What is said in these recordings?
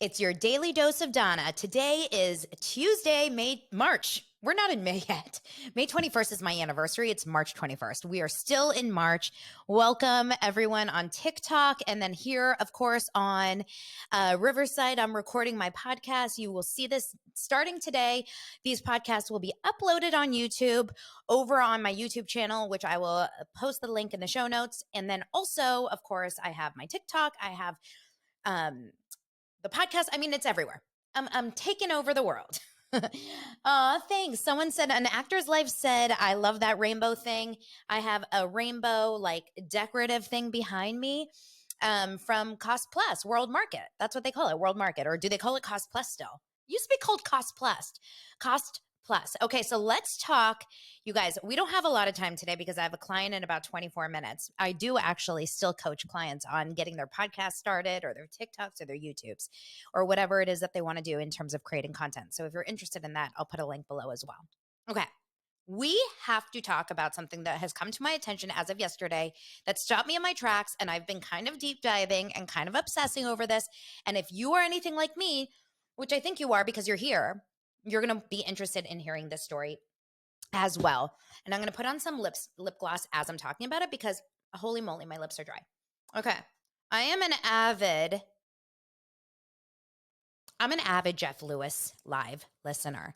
It's your daily dose of Donna. Today is Tuesday, March. We're not in May yet. May 21st is my anniversary. It's March 21st. We are still in March. Welcome everyone on TikTok. And then here, of course, on Riverside, I'm recording my podcast. You will see this starting today. These podcasts will be uploaded on YouTube over on my YouTube channel, which I will post the link in the show notes. And then also, of course, I have my TikTok. I have the podcast. I mean, it's everywhere. I'm taking over the world. Thanks. Someone said an actor's life said, I love that rainbow thing. I have a rainbow, like decorative thing behind me from Cost Plus, World Market. That's what they call it, World Market. Or do they call it Cost Plus still? It used to be called Cost Plus. Cost Plus. Okay, so let's talk. You guys, we don't have a lot of time today because I have a client in about 24 minutes. I do actually still coach clients on getting their podcast started or their TikToks or their YouTubes or whatever it is that they want to do in terms of creating content. So if you're interested in that, I'll put a link below as well. Okay. We have to talk about something that has come to my attention as of yesterday that stopped me in my tracks, and I've been kind of deep diving and kind of obsessing over this. And if you are anything like me, which I think you are because you're here, you're going to be interested in hearing this story as well. And I'm going to put on some lip gloss as I'm talking about it because holy moly, my lips are dry. Okay. I'm an avid Jeff Lewis live listener.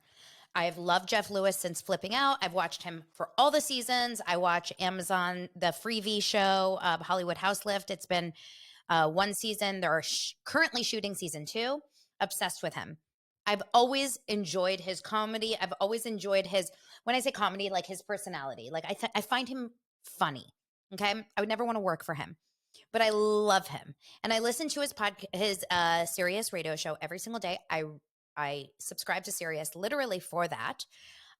I've loved Jeff Lewis since flipping out. I've watched him for all the seasons. I watch Amazon, the Freevee show, Hollywood House Lift. It's been one season. They're currently shooting season 2. Obsessed with him. I've always enjoyed his comedy. I've always enjoyed his, when I say comedy, like his personality. Like I find him funny. Okay. I would never want to work for him, but I love him. And I listen to his Sirius radio show every single day. I subscribe to Sirius literally for that.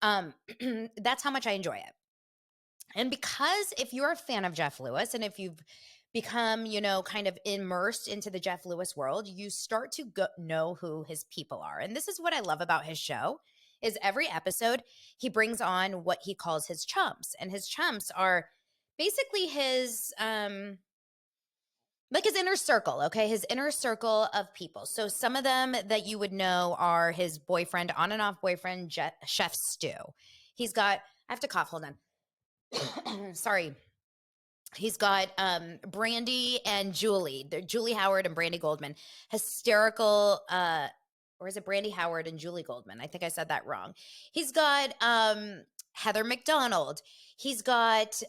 That's how much I enjoy it. And because if you're a fan of Jeff Lewis and if you've become, kind of immersed into the Jeff Lewis world, you start to know who his people are. And this is what I love about his show is every episode he brings on what he calls his chumps. And his chumps are basically his like his inner circle, okay? His inner circle of people. So some of them that you would know are his boyfriend, on and off boyfriend, Chef Stu. He's got, I have to cough, hold on. Sorry. He's got Brandy and Julie. They're Julie Howard and Brandy Goldman. Hysterical, or is it Brandy Howard and Julie Goldman? I think I said that wrong. He's got Heather McDonald. He's got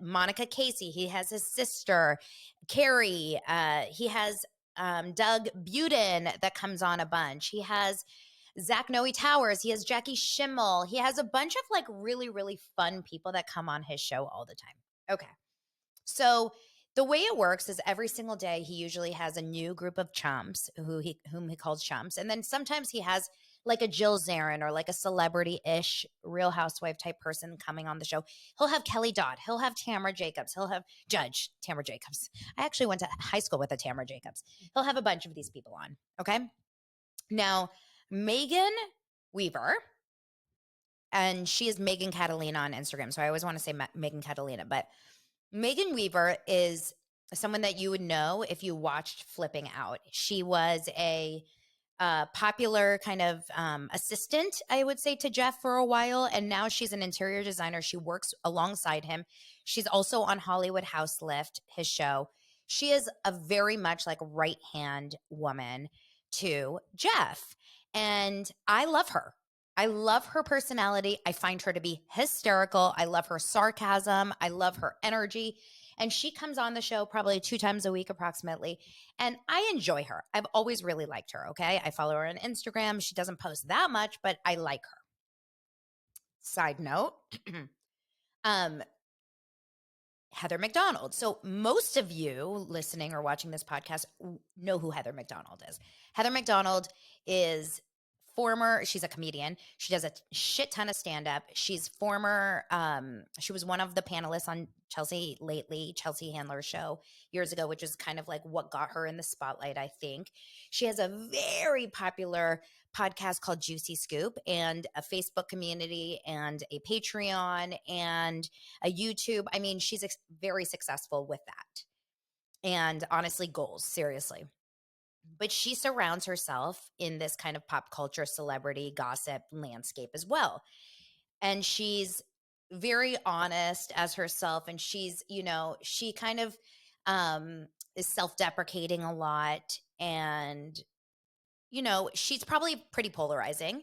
Monica Casey. He has his sister, Carrie. He has Doug Buden that comes on a bunch. He has Zach Noe Towers. He has Jackie Schimmel. He has a bunch of like really, really fun people that come on his show all the time. Okay. So the way it works is every single day he usually has a new group of chumps whom he calls chumps. And then sometimes he has like a Jill Zarin or like a celebrity-ish Real Housewife type person coming on the show. He'll have Kelly Dodd. He'll have Tamara Jacobs. He'll have Judge Tamara Jacobs. I actually went to high school with a Tamara Jacobs. He'll have a bunch of these people on. Okay. Now, Meagan Weaver, and she is Megan Catalina on Instagram. So I always want to say Megan Catalina, but Meagan Weaver is someone that you would know if you watched Flipping Out. She was a popular kind of assistant, I would say, to Jeff for a while. And now she's an interior designer. She works alongside him. She's also on Hollywood House Lift, his show. She is a very much like right-hand woman to Jeff. And I love her. I love her personality. I find her to be hysterical. I love her sarcasm. I love her energy. And she comes on the show probably 2 times a week approximately. And I enjoy her. I've always really liked her, okay? I follow her on Instagram. She doesn't post that much, but I like her. Side note, Heather McDonald. So most of you listening or watching this podcast know who Heather McDonald is. Heather McDonald is she's a comedian. She does a shit ton of stand-up. She's she was one of the panelists on Chelsea Handler's show years ago, which is kind of like what got her in the spotlight, I think. She has a very popular podcast called Juicy Scoop and a Facebook community and a Patreon and a YouTube. I mean, she's very successful with that. And honestly, goals, seriously. but she surrounds herself in this kind of pop culture celebrity gossip landscape as well. And she's very honest as herself, and she's, she kind of is self-deprecating a lot, and she's probably pretty polarizing.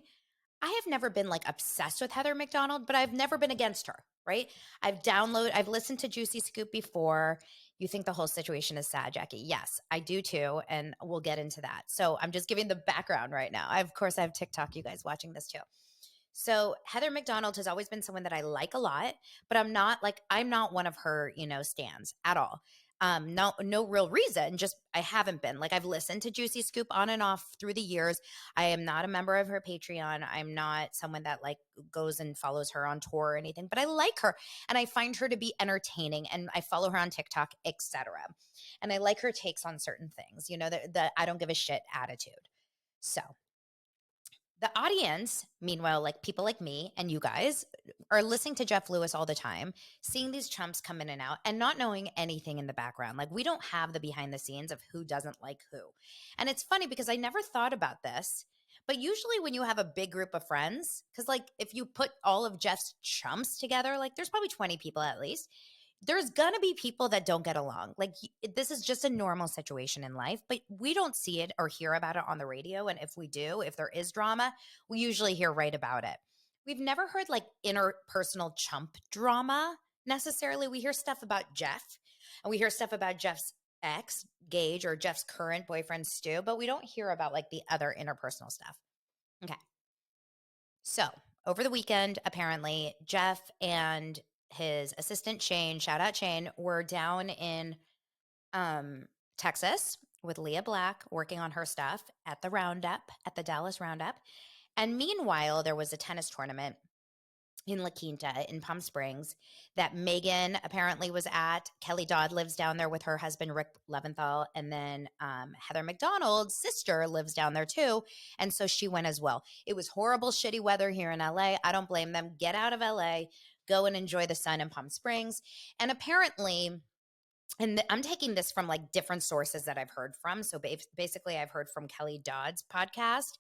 I have never been like obsessed with Heather McDonald, but I've never been against her, right? I've listened to Juicy Scoop before. You think the whole situation is sad, Jackie? Yes, I do too. And we'll get into that. So I'm just giving the background right now. Of course, I have TikTok, you guys watching this too. So Heather McDonald has always been someone that I like a lot, but I'm not one of her, stans at all. No real reason. Just I haven't been. Like I've listened to Juicy Scoop on and off through the years. I am not a member of her Patreon. I'm not someone that like goes and follows her on tour or anything, but I like her and I find her to be entertaining and I follow her on TikTok, etc. And I like her takes on certain things, the I don't give a shit attitude. So the audience, meanwhile, like people like me and you guys are listening to Jeff Lewis all the time, seeing these chumps come in and out and not knowing anything in the background. Like we don't have the behind the scenes of who doesn't like who. And it's funny because I never thought about this, but usually when you have a big group of friends, because like if you put all of Jeff's chumps together, like there's probably 20 people at least, there's gonna be people that don't get along. Like this is just a normal situation in life, but we don't see it or hear about it on the radio. And if we do, if there is drama, we usually hear right about it. We've never heard like interpersonal chump drama necessarily. We hear stuff about Jeff and we hear stuff about Jeff's ex, Gage, or Jeff's current boyfriend, Stu, but we don't hear about like the other interpersonal stuff. Okay. So over the weekend, apparently, Jeff and his assistant Shane, shout out Shane, were down in Texas with Leah Black working on her stuff at the Roundup, at the Dallas Roundup. And meanwhile, there was a tennis tournament in La Quinta in Palm Springs that Meagan apparently was at. Kelly Dodd lives down there with her husband, Rick Leventhal. And then Heather McDonald's sister lives down there too. And so she went as well. It was horrible, shitty weather here in LA. I don't blame them. Get out of LA, go and enjoy the sun in Palm Springs. And apparently, I'm taking this from like different sources that I've heard from. So basically, I've heard from Kelly Dodd's podcast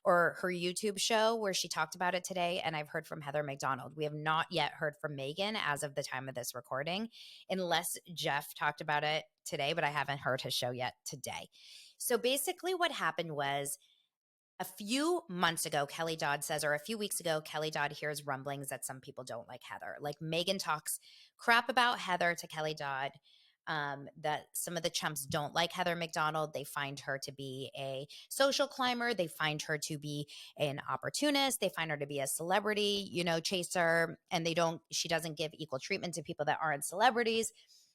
or her YouTube show where she talked about it today. And I've heard from Heather McDonald. We have not yet heard from Meagan as of the time of this recording, unless Jeff talked about it today, but I haven't heard his show yet today. So basically, what happened was a few months ago, Kelly Dodd says, or a few weeks ago, Kelly Dodd hears rumblings that some people don't like Heather. Like Meagan talks crap about Heather to Kelly Dodd. That some of the chumps don't like Heather McDonald. They find her to be a social climber. They find her to be an opportunist. They find her to be a celebrity, chaser. And she doesn't give equal treatment to people that aren't celebrities.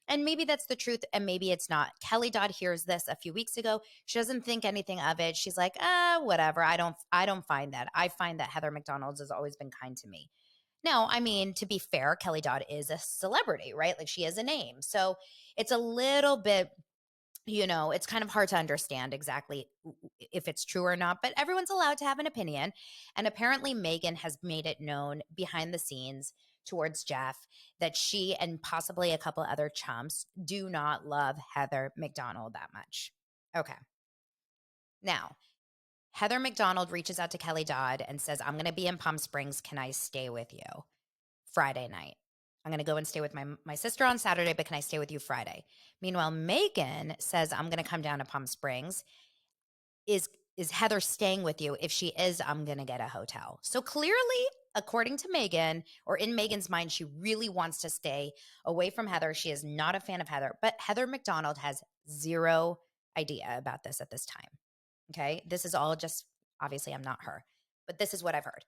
And maybe that's the truth and maybe it's not. Kelly Dodd hears this a few weeks ago. She doesn't think anything of it. She's like, whatever. I don't find that. I find that Heather McDonald's has always been kind to me. Now, I mean, to be fair, Kelly Dodd is a celebrity, right? Like she has a name. So it's a little bit, it's kind of hard to understand exactly if it's true or not, but everyone's allowed to have an opinion. And apparently Meagan has made it known behind the scenes towards Jeff that she and possibly a couple other chumps do not love Heather McDonald that much. Okay. Now, Heather McDonald reaches out to Kelly Dodd and says, I'm going to be in Palm Springs. Can I stay with you Friday night? I'm going to go and stay with my sister on Saturday, but can I stay with you Friday? Meanwhile, Meagan says, I'm going to come down to Palm Springs. Is Heather staying with you? If she is, I'm going to get a hotel. So clearly, according to Meagan, or in Meagan's mind, she really wants to stay away from Heather. She is not a fan of Heather, but Heather McDonald has zero idea about this at this time. Okay. This is all just, obviously, I'm not her, but this is what I've heard.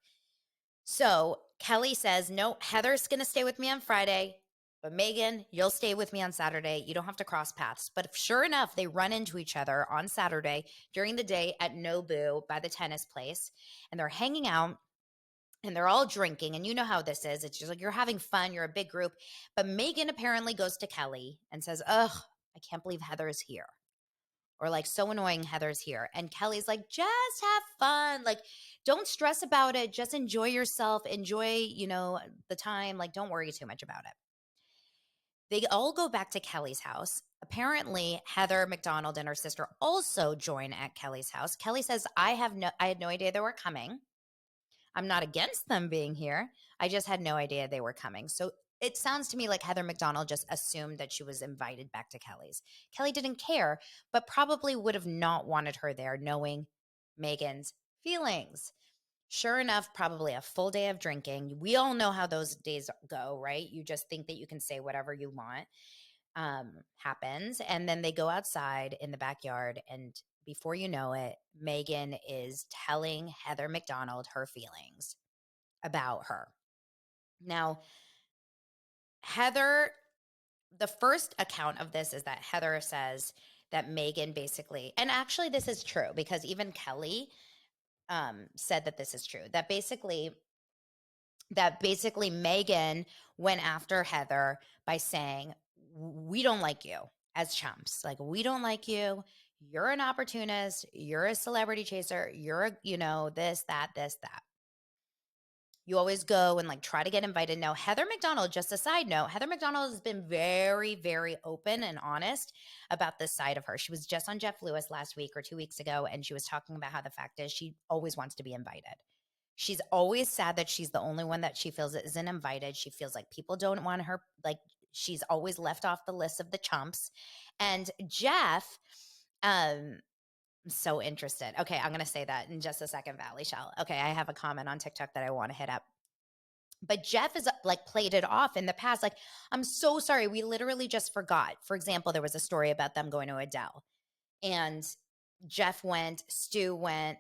So Kelly says, no, Heather's going to stay with me on Friday, but Meagan, you'll stay with me on Saturday. You don't have to cross paths. But sure enough, they run into each other on Saturday during the day at Nobu by the tennis place, and they're hanging out. And they're all drinking. And you know how this is. It's just like you're having fun. You're a big group. But Meagan apparently goes to Kelly and says, ugh, I can't believe Heather's here. Or like, so annoying, Heather's here. And Kelly's like, just have fun. Like, don't stress about it. Just enjoy yourself. Enjoy, the time. Like, don't worry too much about it. They all go back to Kelly's house. apparently Heather McDonald and her sister also join at Kelly's house. Kelly says, I had no idea they were coming. I'm not against them being here. I just had no idea they were coming. So it sounds to me like Heather McDonald just assumed that she was invited back to Kelly's. Kelly didn't care, but probably would have not wanted her there, knowing Meagan's feelings. Sure enough, probably a full day of drinking. We all know how those days go, right? You just think that you can say whatever you want. Happens. And then they go outside in the backyard, and before you know it, Meagan is telling Heather McDonald her feelings about her. Now, Heather, the first account of this is that Heather says that Meagan basically, and actually this is true because even Kelly said that this is true, that basically Meagan went after Heather by saying, we don't like you as chumps. Like, we don't like you. You're an opportunist. You're a celebrity chaser. You're this, that. You always go and like try to get invited. Now, Heather McDonald, just a side note, Heather McDonald has been very, very open and honest about this side of her. She was just on Jeff Lewis last week or 2 weeks ago, and she was talking about how the fact is she always wants to be invited. She's always sad that she's the only one that she feels isn't invited. She feels like people don't want her, like she's always left off the list of the chumps. And Jeff, I'm so interested. Okay, I'm going to say that in just a second, Valley Shell. Okay, I have a comment on TikTok that I want to hit up. But Jeff is like played it off in the past. Like, I'm so sorry. We literally just forgot. For example, there was a story about them going to Adele. And Jeff went, Stu went,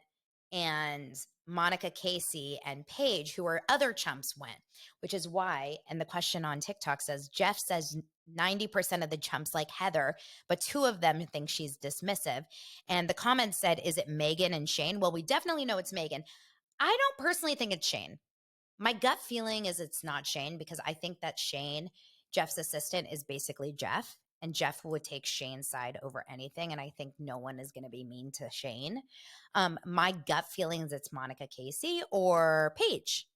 and Monica Casey and Paige, who are other chumps, went, which is why, and the question on TikTok says, Jeff says 90% of the chumps like Heather, but 2 of them think she's dismissive. And the comment said, is it Meagan and Shane? Well, we definitely know it's Meagan. I don't personally think it's Shane. My gut feeling is it's not Shane because I think that Shane, Jeff's assistant, is basically Jeff, and Jeff would take Shane's side over anything. And I think no one is going to be mean to Shane. My gut feeling is it's Monica Casey or Paige.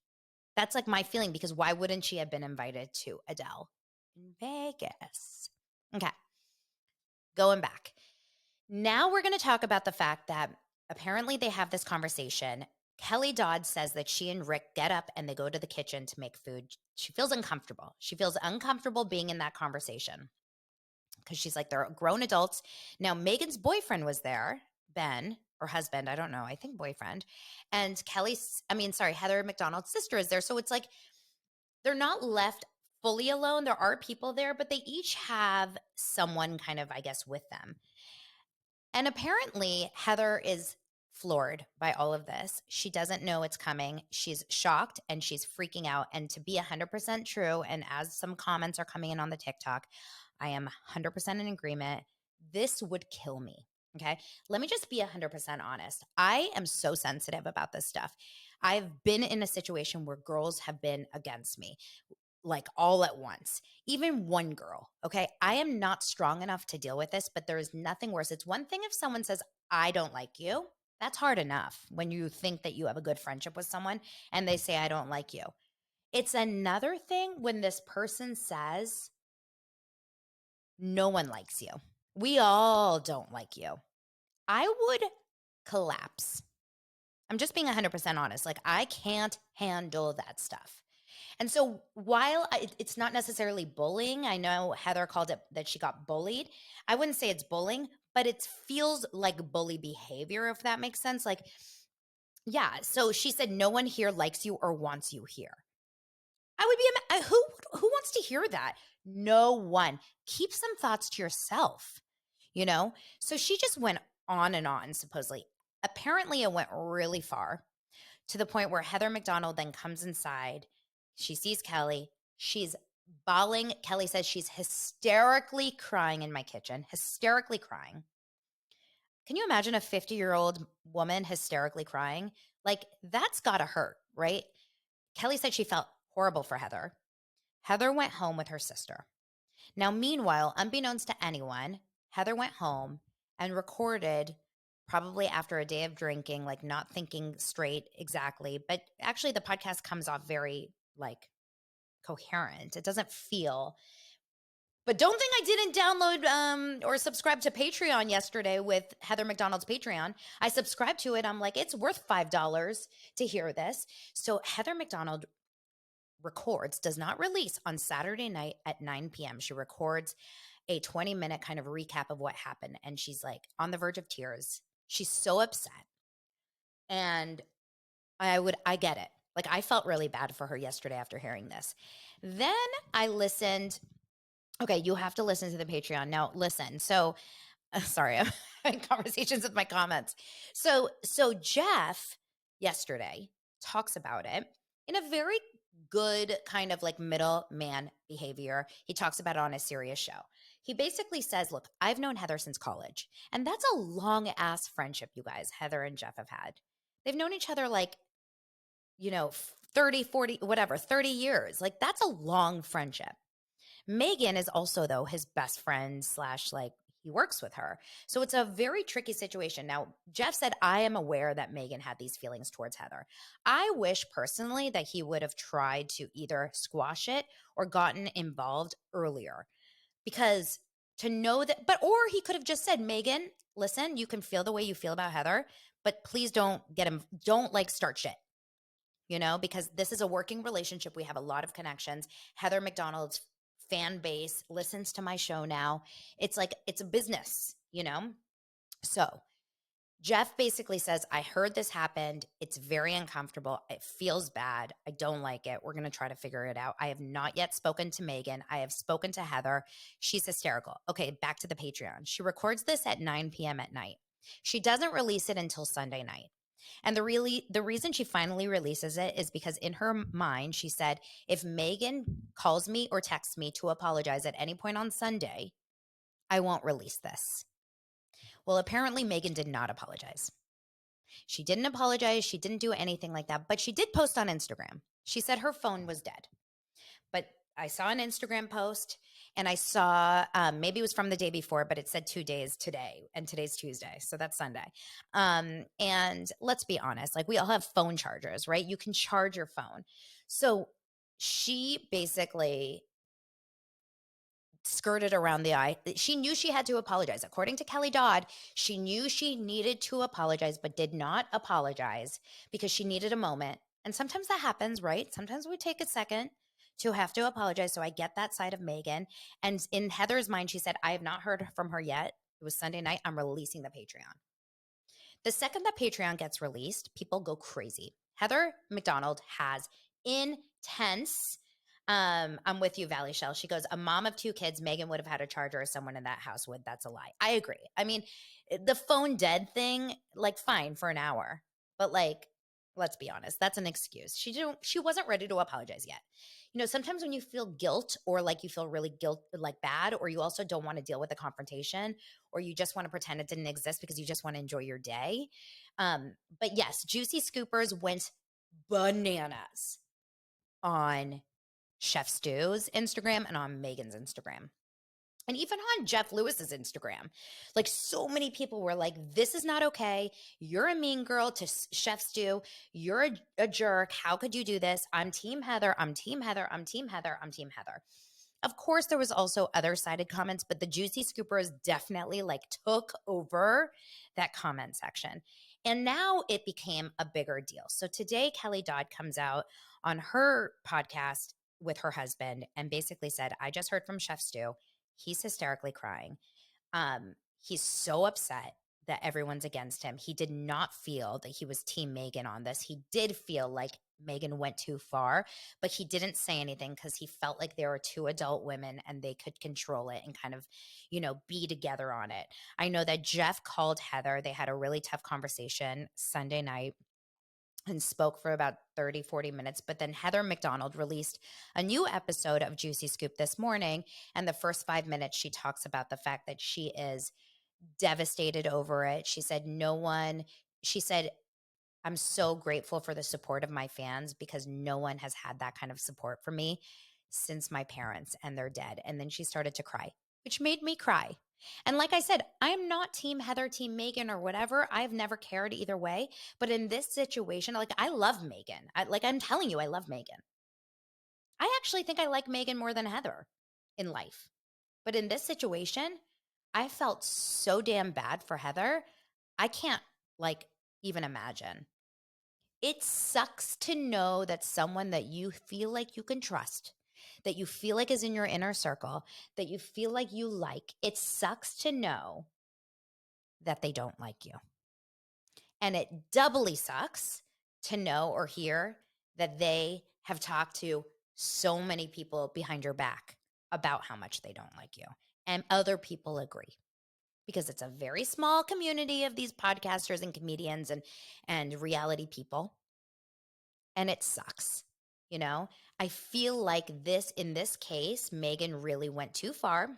That's like my feeling because why wouldn't she have been invited to Adele in Vegas? Okay, going back. Now we're going to talk about the fact that apparently they have this conversation. Kelly Dodd says that she and Rick get up and they go to the kitchen to make food. She feels uncomfortable. She feels uncomfortable being in that conversation because she's like, they're grown adults. Now, Meagan's boyfriend was there, Ben, or husband, I don't know, I think boyfriend. And Heather McDonald's sister is there. So it's like they're not left fully alone. There are people there, but they each have someone kind of, I guess, with them. And apparently, Heather is floored by all of this. She doesn't know it's coming. She's shocked and she's freaking out. And to be 100% true, and as some comments are coming in on the TikTok, I am 100% in agreement. This would kill me. Okay. Let me just be 100% honest. I am so sensitive about this stuff. I've been in a situation where girls have been against me, like all at once, even one girl. Okay. I am not strong enough to deal with this, but there is nothing worse. It's one thing if someone says, I don't like you. That's hard enough when you think that you have a good friendship with someone and they say, I don't like you. It's another thing when this person says, no one likes you. We all don't like you. I would collapse. I'm just being 100% honest. Like, I can't handle that stuff. And so while it's not necessarily bullying, I know Heather called it that she got bullied. I wouldn't say it's bullying, but it feels like bully behavior, if that makes sense. Like, yeah. So she said, no one here likes you or wants you here. I would be, who wants to hear that? No one. Keep some thoughts to yourself, So she just went on and on, supposedly. Apparently it went really far to the point where Heather McDonald then comes inside. She sees Kelly. She's bawling. Kelly says she's hysterically crying in my kitchen, hysterically crying. Can you imagine a 50-year-old woman hysterically crying? Like, that's got to hurt, right? Kelly said she felt horrible for Heather. Heather went home with her sister. Now, meanwhile, unbeknownst to anyone, Heather went home and recorded, probably after a day of drinking, like not thinking straight exactly. But actually, the podcast comes off very like coherent. It doesn't feel, But don't think I didn't download or subscribe to Patreon yesterday with Heather McDonald's Patreon. I subscribed to it. I'm like, it's worth $5 to hear this. So Heather McDonald records, does not release on Saturday night at 9 p.m. She records a 20-minute kind of recap of what happened. And she's like on the verge of tears. She's so upset. And I get it. Like, I felt really bad for her yesterday after hearing this. Then I listened. Okay, you have to listen to the Patreon. Now, listen. So, sorry, I'm having conversations with my comments. So Jeff yesterday talks about it in a very good kind of like middleman behavior. He talks about it on a serious show. He basically says, look, I've known Heather since college, and that's a long ass friendship, you guys, Heather and Jeff have had. They've known each other like, 30, 40, whatever, 30 years. Like, that's a long friendship. Meagan is also, though, his best friend / like he works with her. So it's a very tricky situation. Now, Jeff said, I am aware that Meagan had these feelings towards Heather. I wish personally that he would have tried to either squash it or gotten involved earlier, because to know that, or he could have just said, Meagan, listen, you can feel the way you feel about Heather, but please don't like start shit. Because this is a working relationship. We have a lot of connections. Heather McDonald's fan base listens to my show now. It's like, it's a business, So Jeff basically says, I heard this happened. It's very uncomfortable. It feels bad. I don't like it. We're going to try to figure it out. I have not yet spoken to Meagan. I have spoken to Heather. She's hysterical. Okay, back to the Patreon. She records this at 9 p.m. at night. She doesn't release it until Sunday night. And the reason she finally releases it is because in her mind, she said, if Meagan calls me or texts me to apologize at any point on Sunday, I won't release this. Well, apparently Meagan did not apologize. She didn't apologize. She didn't do anything like that, but she did post on Instagram. She said her phone was dead. But I saw an Instagram post, and I saw, maybe it was from the day before, but it said 2 days today, and today's Tuesday. So that's Sunday. And let's be honest, like, we all have phone chargers, right? You can charge your phone. So she basically skirted around the eye. She knew she had to apologize. According to Kelly Dodd, she knew she needed to apologize, but did not apologize because she needed a moment. And sometimes that happens, right? Sometimes we take a second to have to apologize. So I get that side of Meagan. And in Heather's mind, she said, I have not heard from her yet. It was Sunday night. I'm releasing the Patreon. The second that Patreon gets released, people go crazy. Heather McDonald has intense, I'm with you, Valley Shell. She goes, a mom of 2 kids, Meagan would have had a charger or someone in that house would. That's a lie. I agree. I mean, the phone dead thing, like, fine for an hour. But, like, let's be honest, that's an excuse. She wasn't ready to apologize yet. Sometimes when you feel guilt, or like you feel really bad, or you also don't want to deal with the confrontation, or you just want to pretend it didn't exist because you just want to enjoy your day. But yes, Juicy Scoopers went bananas on Chef Stu's Instagram and on Meagan's Instagram. And even on Jeff Lewis's Instagram. Like, so many people were like, this is not okay. You're a mean girl to Chef Stu. You're a jerk. How could you do this? I'm Team Heather. I'm Team Heather. I'm Team Heather. I'm Team Heather. Of course, there was also other sided comments, but the Juicy Scoopers definitely like took over that comment section. And now it became a bigger deal. So today, Kelly Dodd comes out on her podcast with her husband and basically said, I just heard from Chef Stu. He's hysterically crying. He's so upset that everyone's against him. He did not feel that he was Team Meagan on this. He did feel like Meagan went too far, but he didn't say anything because he felt like there were 2 adult women and they could control it and kind of, be together on it. I know that Jeff called Heather. They had a really tough conversation Sunday night and spoke for about 30, 40 minutes. But then Heather McDonald released a new episode of Juicy Scoop this morning. And the first 5 minutes, she talks about the fact that she is devastated over it. She said, I'm so grateful for the support of my fans because no one has had that kind of support for me since my parents, and they're dead. And then she started to cry, which made me cry. And like I said, I'm not Team Heather, Team Meagan, or whatever. I've never cared either way. But in this situation, like, I love Meagan. I'm telling you, I love Meagan. I actually think I like Meagan more than Heather in life. But in this situation, I felt so damn bad for Heather. I can't like even imagine. It sucks to know that someone that you feel like you can trust, that you feel like is in your inner circle, that you feel like you like, it sucks to know that they don't like you. And it doubly sucks to know or hear that they have talked to so many people behind your back about how much they don't like you. And other people agree because it's a very small community of these podcasters and comedians and reality people. And it sucks. You know, I feel like in this case, Meagan really went too far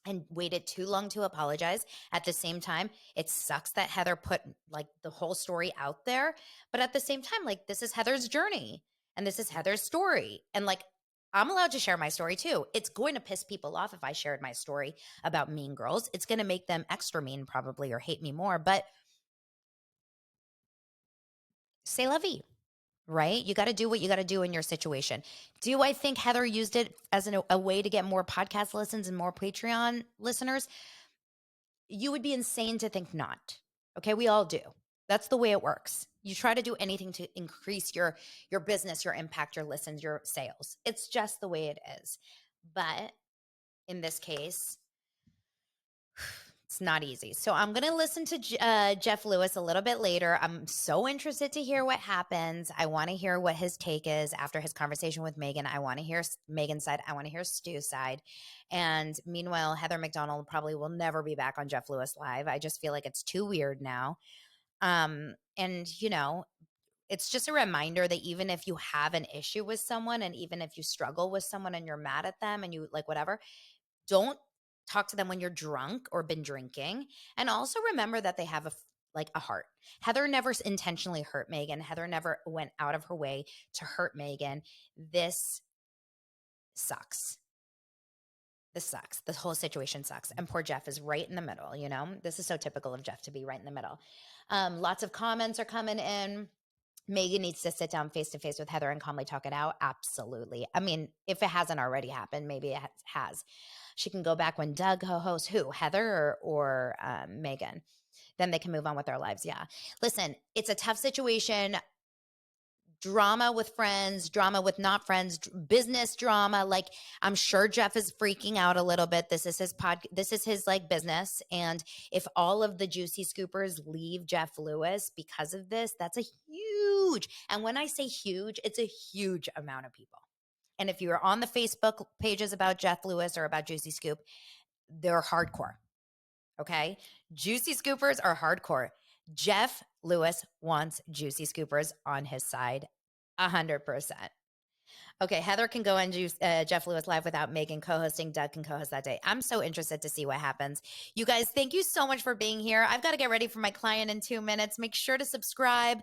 and waited too long to apologize. At the same time, it sucks that Heather put like the whole story out there. But at the same time, like this is Heather's journey and this is Heather's story. And like, I'm allowed to share my story too. It's going to piss people off if I shared my story about mean girls. It's going to make them extra mean probably or hate me more. But c'est la vie, right? You got to do what you got to do in your situation. Do I think Heather used it as a way to get more podcast listens and more Patreon listeners? You would be insane to think not. Okay, we all do. That's the way it works. You try to do anything to increase your business, your impact, your listens, your sales. It's just the way it is. But in this case, it's not easy. So I'm going to listen to Jeff Lewis a little bit later. I'm so interested to hear what happens. I want to hear what his take is after his conversation with Meagan. I want to hear Meagan's side. I want to hear Stu's side. And meanwhile, Heather McDonald probably will never be back on Jeff Lewis Live. I just feel like it's too weird now. And, you know, it's just a reminder that even if you have an issue with someone and even if you struggle with someone and you're mad at them and you like whatever, don't talk to them when you're drunk or been drinking. And also remember that they have a heart. Heather never intentionally hurt Meagan. Heather never went out of her way to hurt Meagan. This sucks. This sucks. The whole situation sucks. And poor Jeff is right in the middle, you know? This is so typical of Jeff to be right in the middle. Lots of comments are coming in. Meagan needs to sit down face to face with Heather and calmly talk it out. Absolutely. I mean, if it hasn't already happened, maybe it has. She can go back when Doug hosts who? Heather or Meagan. Then they can move on with their lives. Yeah. Listen, it's a tough situation. Drama with friends, drama with not friends, business drama. Like I'm sure Jeff is freaking out a little bit. This is his like business. And if all of the juicy scoopers leave Jeff Lewis because of this, that's a huge, and when I say huge, it's a huge amount of people. And if you're on the Facebook pages about Jeff Lewis or about Juicy Scoop, they're hardcore. Okay. Juicy Scoopers are hardcore. Jeff Lewis wants Juicy Scoopers on his side 100%. Okay, Heather can go on Jeff Lewis Live without Meagan co-hosting. Doug can co-host that day. I'm so interested to see what happens. You guys, thank you so much for being here. I've got to get ready for my client in 2 minutes. Make sure to subscribe.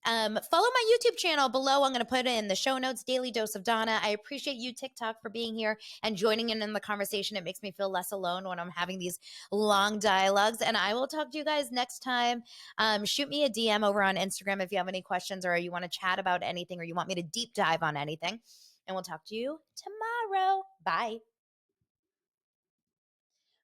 Follow my YouTube channel below. I'm going to put it in the show notes, Daily Dose of Donna. I appreciate you, TikTok, for being here and joining in the conversation. It makes me feel less alone when I'm having these long dialogues. And I will talk to you guys next time. Shoot me a DM over on Instagram if you have any questions or you want to chat about anything or you want me to deep dive on anything. And we'll talk to you tomorrow. Bye.